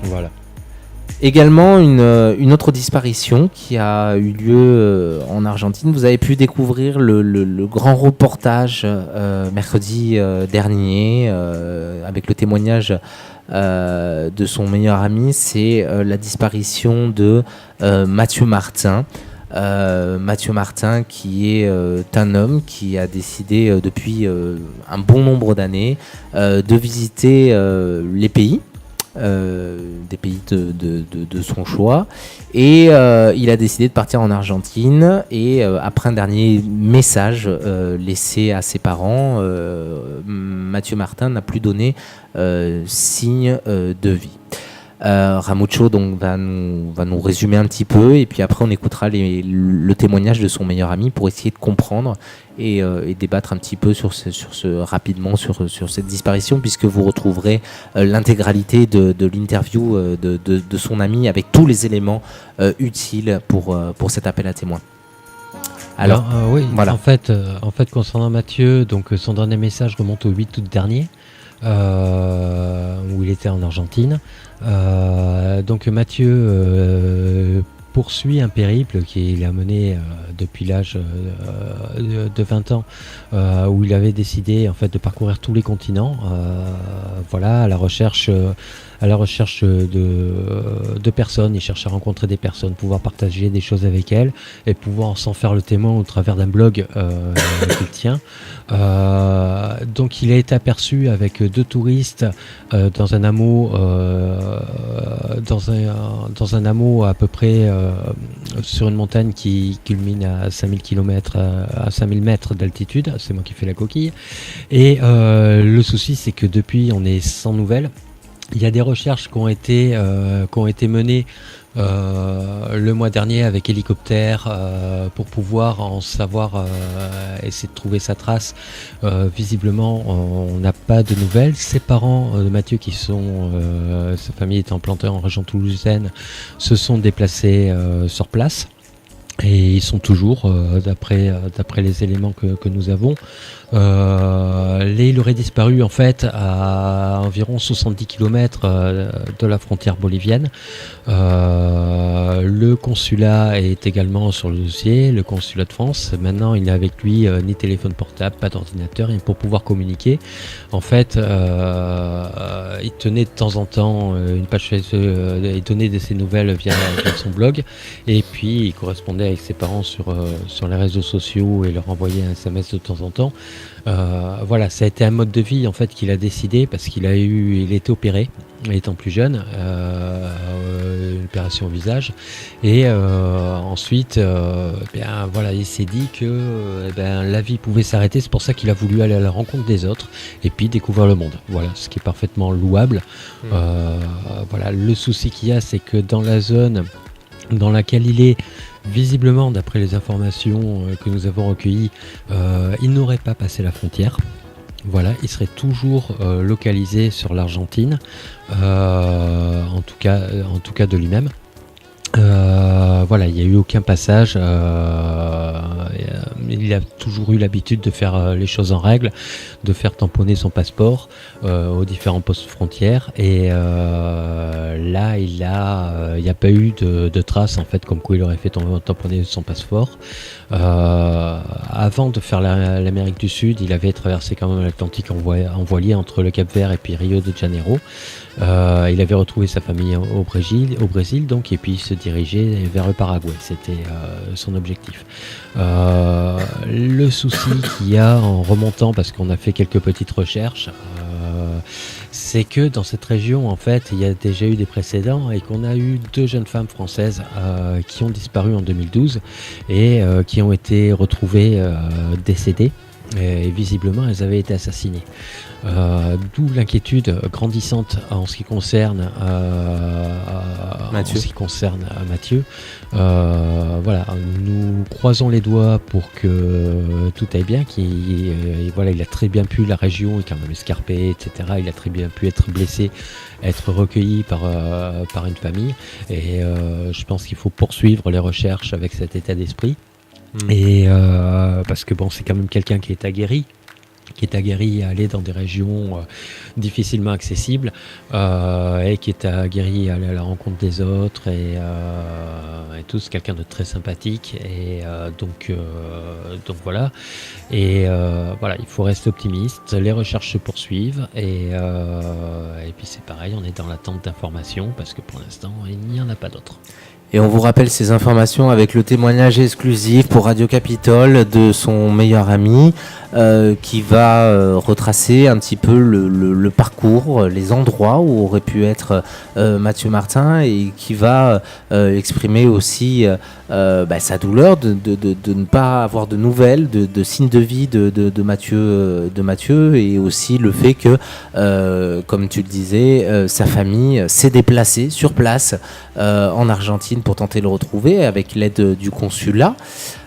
Voilà. Également, une autre disparition qui a eu lieu en Argentine. Vous avez pu découvrir le grand reportage mercredi dernier avec le témoignage de son meilleur ami. C'est la disparition de Mathieu Martin. Mathieu Martin, qui est un homme qui a décidé depuis un bon nombre d'années de visiter les pays. Des pays de son choix, et il a décidé de partir en Argentine, et après un dernier message laissé à ses parents, Mathieu Martin n'a plus donné signe de vie. Ramucho donc va nous résumer un petit peu, et puis après on écoutera le témoignage de son meilleur ami pour essayer de comprendre et débattre un petit peu rapidement sur cette disparition, puisque vous retrouverez l'intégralité de l'interview de son ami avec tous les éléments utiles pour cet appel à témoins. Alors oui, voilà. En fait concernant Mathieu, donc son dernier message remonte au 8 août dernier, où il était en Argentine. Donc Mathieu poursuit un périple qu'il a mené depuis l'âge de 20 ans, où il avait décidé en fait de parcourir tous les continents, voilà, à la recherche de personnes. Il cherche à rencontrer des personnes, pouvoir partager des choses avec elles et pouvoir s'en faire le témoin au travers d'un blog qu'il tient. Donc il a été aperçu avec 2 touristes dans un hameau dans un hameau à peu près sur une montagne qui culmine à 5000 km, à 5000 mètres d'altitude. C'est moi qui fais la coquille. Et le souci, c'est que depuis, on est sans nouvelles. Il y a des recherches qui ont été menées le mois dernier avec hélicoptère pour pouvoir en savoir, essayer de trouver sa trace. Visiblement, on n'a pas de nouvelles. Ses parents de Mathieu, qui sont, sa famille est implantée en région toulousaine, se sont déplacés sur place. Et ils sont toujours, d'après les éléments que nous avons, il aurait disparu en fait à environ 70 km de la frontière bolivienne. Le consulat est également sur le dossier, le consulat de France. Maintenant, il n'a avec lui ni téléphone portable, pas d'ordinateur, et pour pouvoir communiquer, en fait, il tenait de temps en temps une page, il donnait de ses nouvelles via son blog, et puis il correspondait avec ses parents sur les réseaux sociaux et leur envoyait un SMS de temps en temps. Voilà, ça a été un mode de vie en fait qu'il a décidé, parce qu'il était opéré étant plus jeune, une opération au visage, et ensuite voilà, il s'est dit que la vie pouvait s'arrêter. C'est pour ça qu'il a voulu aller à la rencontre des autres et puis découvrir le monde, voilà, ce qui est parfaitement louable. Voilà, le souci qu'il y a, c'est que dans la zone dans laquelle il est, visiblement, d'après les informations que nous avons recueillies, il n'aurait pas passé la frontière. Voilà, il serait toujours localisé sur l'Argentine, en tout cas de lui-même. Voilà, il n'y a eu aucun passage. Il a toujours eu l'habitude de faire les choses en règle, de faire tamponner son passeport aux différents postes frontières. Et là, il n'y a pas eu de traces en fait, comme quoi il aurait fait tamponner son passeport. Avant de faire l'Amérique du Sud, il avait traversé quand même l'Atlantique en voilier entre le Cap-Vert et puis Rio de Janeiro. Il avait retrouvé sa famille au Brésil donc, et puis il se dirigeait vers le Paraguay. C'était son objectif. Le souci qu'il y a en remontant, parce qu'on a fait quelques petites recherches, c'est que dans cette région, en fait, il y a déjà eu des précédents et qu'on a eu 2 jeunes femmes françaises qui ont disparu en 2012 et qui ont été retrouvées décédées. Et visiblement, elles avaient été assassinées. D'où l'inquiétude grandissante en ce qui concerne Mathieu. Voilà, nous croisons les doigts pour que tout aille bien. Voilà, il a très bien pu, la région est quand même escarpée, etc. Il a très bien pu être blessé, être recueilli par une famille. Et je pense qu'il faut poursuivre les recherches avec cet état d'esprit. Et parce que bon, c'est quand même quelqu'un qui est aguerri. qui est aguerri à aller dans des régions difficilement accessibles et qui est aguerri à aller à la rencontre des autres et tout. C'est quelqu'un de très sympathique et donc voilà. Et voilà, il faut rester optimiste. Les recherches se poursuivent et puis c'est pareil, on est dans l'attente d'informations parce que pour l'instant, il n'y en a pas d'autres. Et on vous rappelle ces informations avec le témoignage exclusif pour Radio Capitole de son meilleur ami qui va retracer un petit peu le parcours, les endroits où aurait pu être Mathieu Martin et qui va exprimer aussi sa douleur de ne pas avoir de nouvelles, de signes de vie de Mathieu et aussi le fait que, comme tu le disais, sa famille s'est déplacée sur place en Argentine pour tenter de le retrouver avec l'aide du consulat.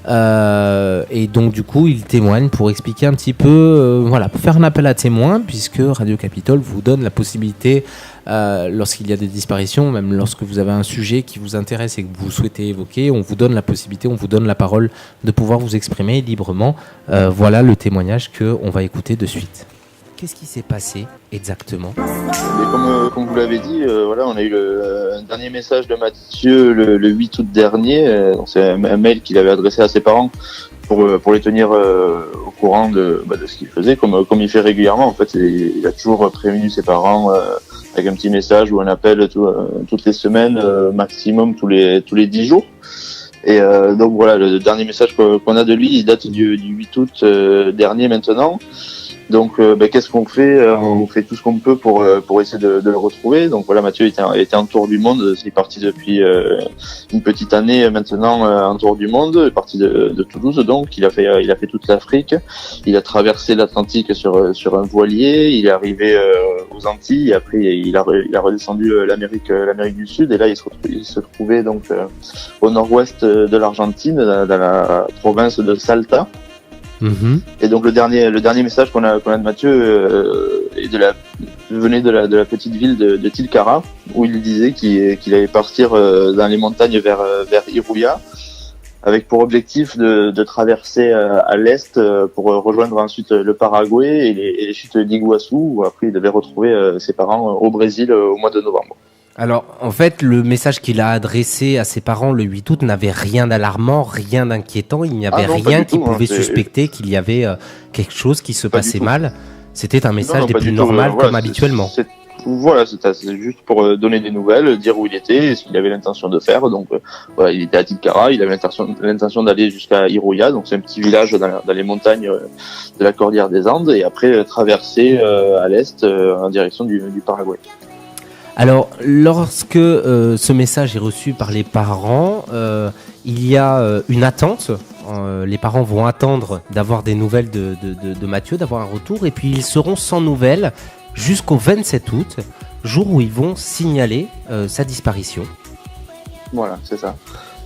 Et donc du coup il témoigne pour expliquer un petit peu, pour faire un appel à témoins, puisque Radio Capitole vous donne la possibilité, lorsqu'il y a des disparitions, même lorsque vous avez un sujet qui vous intéresse et que vous souhaitez évoquer, on vous donne la possibilité, on vous donne la parole de pouvoir vous exprimer librement. Voilà le témoignage qu'on va écouter de suite. Qu'est-ce qui s'est passé exactement ? Mais comme vous l'avez dit, on a eu un dernier message de Mathieu le 8 août dernier. Donc c'est un mail qu'il avait adressé à ses parents pour les tenir au courant de ce qu'il faisait, comme il fait régulièrement. En fait, il a toujours prévenu ses parents avec un petit message ou un appel toutes les semaines, maximum tous les 10 jours. Et donc voilà, le dernier message qu'on a de lui, il date du 8 août dernier maintenant. Donc, qu'est-ce qu'on fait ? On fait tout ce qu'on peut pour essayer de le retrouver. Donc voilà, Mathieu était en tour du monde. Il est parti depuis une petite année maintenant en tour du monde. Il est parti de Toulouse, donc il a fait toute l'Afrique. Il a traversé l'Atlantique sur un voilier. Il est arrivé aux Antilles. Et après, il a redescendu l'Amérique du Sud. Et là, il se trouvait donc au nord-ouest de l'Argentine, dans la province de Salta. Mmh. Et donc le dernier message qu'on a de Mathieu venait de la petite ville de Tilcara, où il disait qu'il allait partir dans les montagnes vers Iruya, avec pour objectif de traverser à l'est pour rejoindre ensuite le Paraguay et les chutes d'Iguassou, où après il devait retrouver ses parents au Brésil au mois de novembre. Alors, en fait, le message qu'il a adressé à ses parents le 8 août n'avait rien d'alarmant, rien d'inquiétant. Il n'y avait rien qui pouvait suspecter qu'il y avait quelque chose qui se passait mal. C'était un message des plus normaux, comme habituellement. C'est juste pour donner des nouvelles, dire où il était et ce qu'il avait l'intention de faire. Donc, il était à Tilcara, il avait l'intention d'aller jusqu'à Iruya, donc c'est un petit village dans les montagnes de la Cordillère des Andes, et après traverser à l'est en direction du Paraguay. Alors, lorsque ce message est reçu par les parents, il y a une attente. Les parents vont attendre d'avoir des nouvelles de Mathieu, d'avoir un retour, et puis ils seront sans nouvelles jusqu'au 27 août, jour où ils vont signaler sa disparition. Voilà, c'est ça.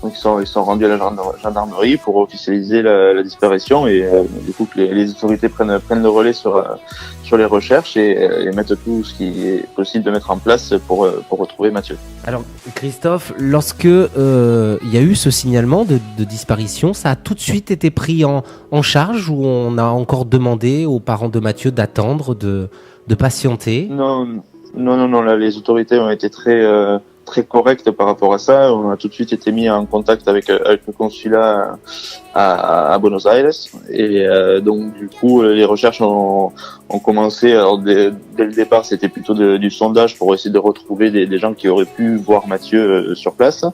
Donc ils sont rendus à la gendarmerie pour officialiser la disparition et du coup que les autorités prennent le relais sur les recherches et mettent tout ce qui est possible de mettre en place pour retrouver Mathieu. Alors Christophe, lorsque il y a eu ce signalement de disparition, ça a tout de suite été pris en charge ou on a encore demandé aux parents de Mathieu d'attendre, de patienter ? Non, là, les autorités ont été très correcte par rapport à ça. On a tout de suite été mis en contact avec le consulat à Buenos Aires et donc du coup les recherches ont commencé. Alors dès le départ c'était plutôt du sondage pour essayer de retrouver des gens qui auraient pu voir Mathieu sur place,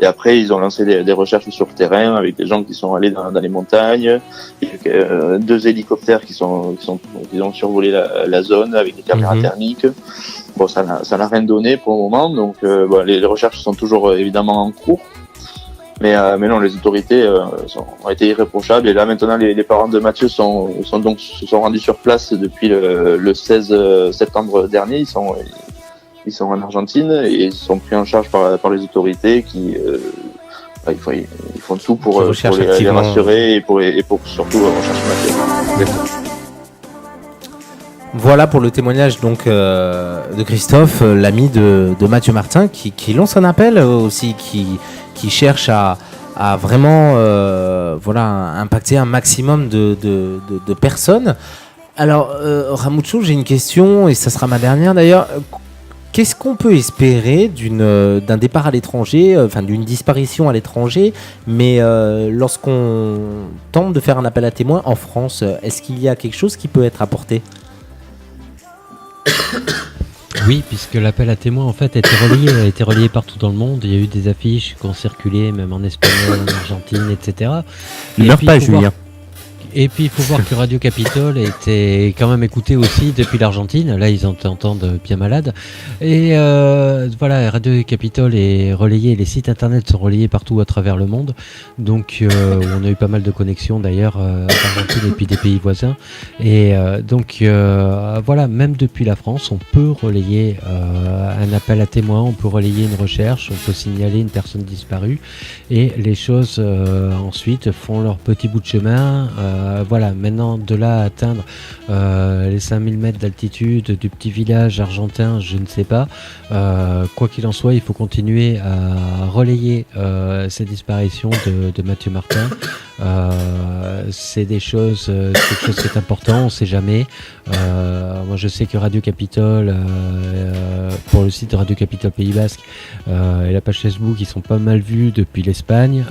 et après ils ont lancé des recherches sur le terrain avec des gens qui sont allés dans les montagnes, et 2 hélicoptères qui ont survolé la zone avec des caméras thermiques. Bon, ça n'a rien donné pour le moment, donc les recherches sont toujours évidemment en cours. Mais non, les autorités ont été irréprochables, et là maintenant les parents de Mathieu se sont rendus sur place depuis le 16 septembre dernier. Ils sont en Argentine et ils sont pris en charge par les autorités qui ils font tout pour les rassurer et pour surtout rechercher Mathieu. Voilà pour le témoignage donc de Christophe, l'ami de Mathieu Martin, qui lance un appel aussi, qui cherche à vraiment impacter un maximum de personnes. Alors, Ramucho, j'ai une question, et ça sera ma dernière d'ailleurs. Qu'est-ce qu'on peut espérer d'un départ à l'étranger, d'une disparition à l'étranger, mais lorsqu'on tente de faire un appel à témoins en France, est-ce qu'il y a quelque chose qui peut être apporté ? Oui, puisque l'appel à témoins en fait a été relayé partout dans le monde. Il y a eu des affiches qui ont circulé, même en Espagne, en Argentine, etc. Ne meurs pas, Julien. Et puis il faut voir que Radio Capitole était quand même écouté aussi depuis l'Argentine. Là ils entendent bien malade. Et voilà, Radio Capitole est relayé, les sites internet sont relayés partout à travers le monde. Donc on a eu pas mal de connexions d'ailleurs d'Argentine et puis des pays voisins. Et voilà, même depuis la France, on peut relayer un appel à témoins, on peut relayer une recherche, on peut signaler une personne disparue. Et les choses ensuite font leur petit bout de chemin. Voilà, maintenant de là à atteindre les 5000 mètres d'altitude du petit village argentin, je ne sais pas. Quoi qu'il en soit, il faut continuer à relayer ces disparitions de Mathieu Martin. C'est quelque chose qui est important, on ne sait jamais. Moi je sais que Radio Capitole, pour le site de Radio Capitole Pays Basque et la page Facebook, ils sont pas mal vus depuis l'Espagne.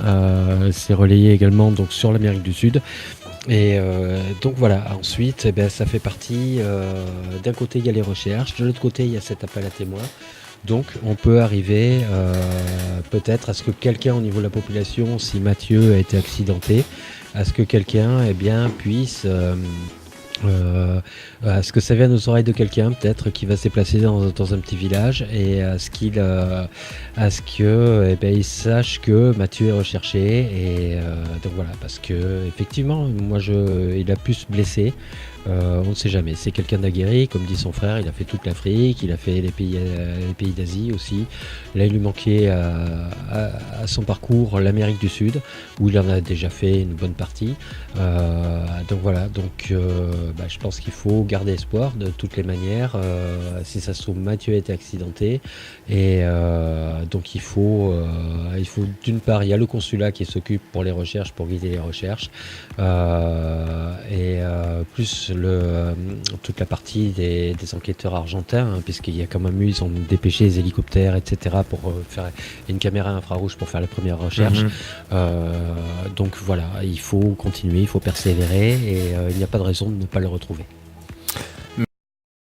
C'est relayé également donc sur l'Amérique du Sud. Et donc voilà, ensuite ça fait partie, d'un côté il y a les recherches, de l'autre côté il y a cet appel à témoins. Donc on peut arriver peut-être à ce que quelqu'un au niveau de la population, si Mathieu a été accidenté, à ce que quelqu'un puisse... à ce que ça vienne aux oreilles de quelqu'un peut-être qui va se déplacer dans un petit village et à ce qu'il il sache que Mathieu est recherché et donc voilà, parce que effectivement il a pu se blesser. On ne sait jamais, c'est quelqu'un d'aguerri, comme dit son frère, il a fait toute l'Afrique, il a fait les pays d'Asie aussi. Là il lui manquait à son parcours l'Amérique du Sud, où il en a déjà fait une bonne partie. Donc voilà, je pense qu'il faut garder espoir de toutes les manières. Si ça se trouve, Mathieu a été accidenté et donc il faut d'une part, il y a le consulat qui s'occupe pour les recherches, pour guider les recherches, plus toute la partie des enquêteurs argentins, puisqu'il y a quand même ils ont dépêché les hélicoptères, etc. pour faire une caméra infrarouge pour faire les premières recherches. Donc voilà, il faut continuer, il faut persévérer et il n'y a pas de raison de ne pas le retrouver.